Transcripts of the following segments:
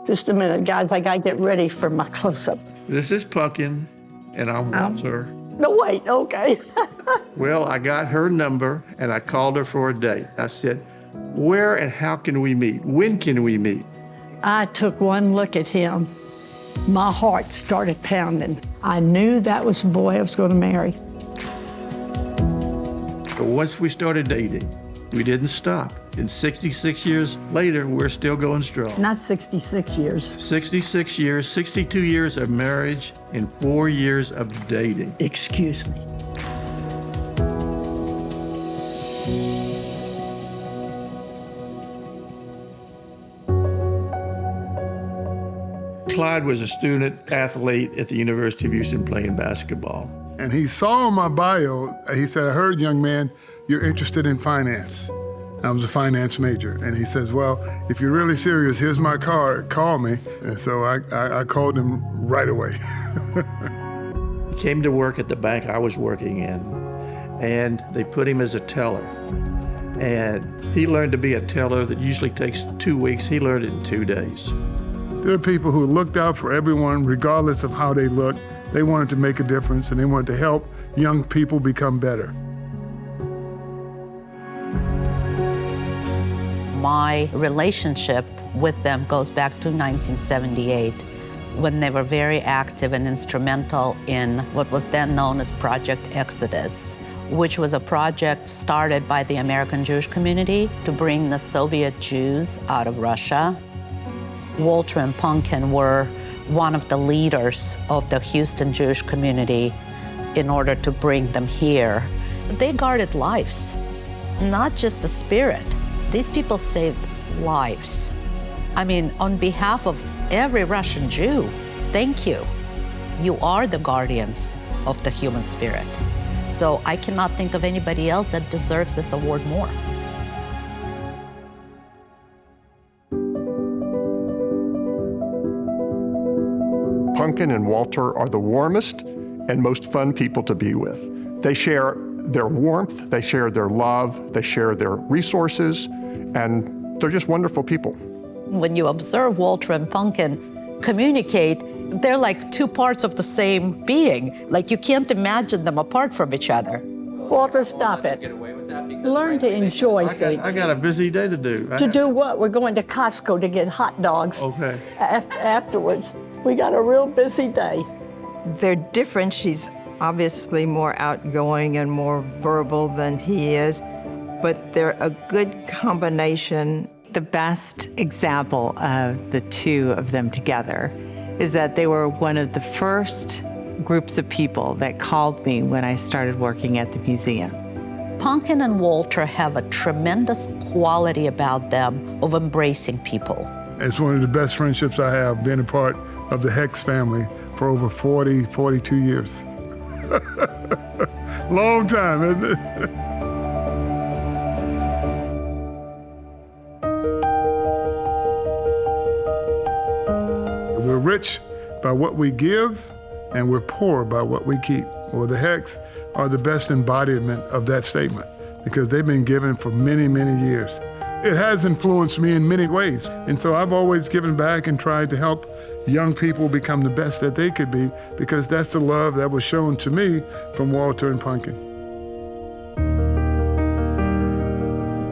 Just a minute, guys. I got to get ready for my close-up. This is Punkin, and I'm Walter. No, wait, okay. Well, I got her number, and I called her for a date. I said, where and how can we meet? When can we meet? I took one look at him. My heart started pounding. I knew that was the boy I was going to marry. But once we started dating, we didn't stop. And 66 years later, we're still going strong. Not 66 years. 66 years, 62 years of marriage, and 4 years of dating. Excuse me. Clyde was a student athlete at the University of Houston playing basketball. And he saw in my bio, he said, I heard, young man, you're interested in finance. I was a finance major. And he says, well, if you're really serious, here's my card, call me. And so I called him right away. He came to work at the bank I was working in, and they put him as a teller. And he learned to be a teller that usually takes 2 weeks. He learned it in 2 days. There are people who looked out for everyone, regardless of how they looked. They wanted to make a difference, and they wanted to help young people become better. My relationship with them goes back to 1978, when they were very active and instrumental in what was then known as Project Exodus, which was a project started by the American Jewish community to bring the Soviet Jews out of Russia. Walter and Punkin were one of the leaders of the Houston Jewish community in order to bring them here. They guarded lives, not just the spirit. These people saved lives. I mean, on behalf of every Russian Jew, thank you. You are the guardians of the human spirit. So I cannot think of anybody else that deserves this award more. Punkin and Walter are the warmest and most fun people to be with. They share their warmth, they share their love, they share their resources, and they're just wonderful people. When you observe Walter and Punkin communicate, they're like two parts of the same being. Like you can't imagine them apart from each other. Walter, stop it. Learn to enjoy things. I got a busy day to do. To do what? We're going to Costco to get hot dogs. Okay. Afterwards. We got a real busy day. They're different. She's obviously more outgoing and more verbal than he is, but they're a good combination. The best example of the two of them together is that they were one of the first groups of people that called me when I started working at the museum. Punkin and Walter have a tremendous quality about them of embracing people. It's one of the best friendships I have, being a part of the Hecht family for over 42 years. Long time, isn't it? We're rich by what we give, and we're poor by what we keep. Well, the Hechts are the best embodiment of that statement because they've been given for many, many years. It has influenced me in many ways, and so I've always given back and tried to help young people become the best that they could be because that's the love that was shown to me from Walter and Punkin.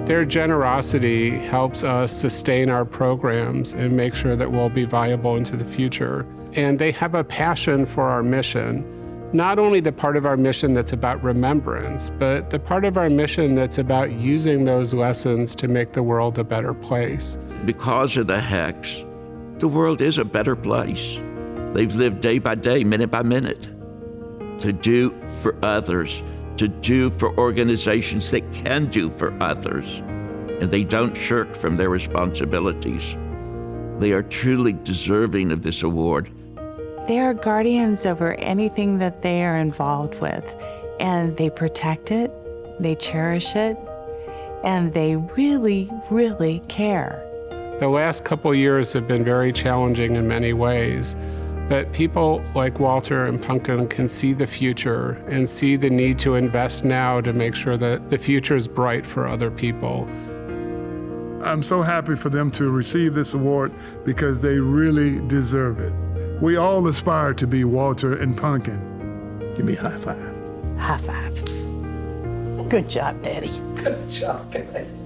Their generosity helps us sustain our programs and make sure that we'll be viable into the future. And they have a passion for our mission, not only the part of our mission that's about remembrance, but the part of our mission that's about using those lessons to make the world a better place. Because of the Hechts, the world is a better place. They've lived day by day, minute by minute, to do for others, to do for organizations that can do for others, and they don't shirk from their responsibilities. They are truly deserving of this award. They are guardians over anything that they are involved with, and they protect it, they cherish it, and they really, really care. The last couple years have been very challenging in many ways, but people like Walter and Punkin can see the future and see the need to invest now to make sure that the future is bright for other people. I'm so happy for them to receive this award because they really deserve it. We all aspire to be Walter and Punkin. Give me a high five. High five. Good job, Daddy. Good job, guys.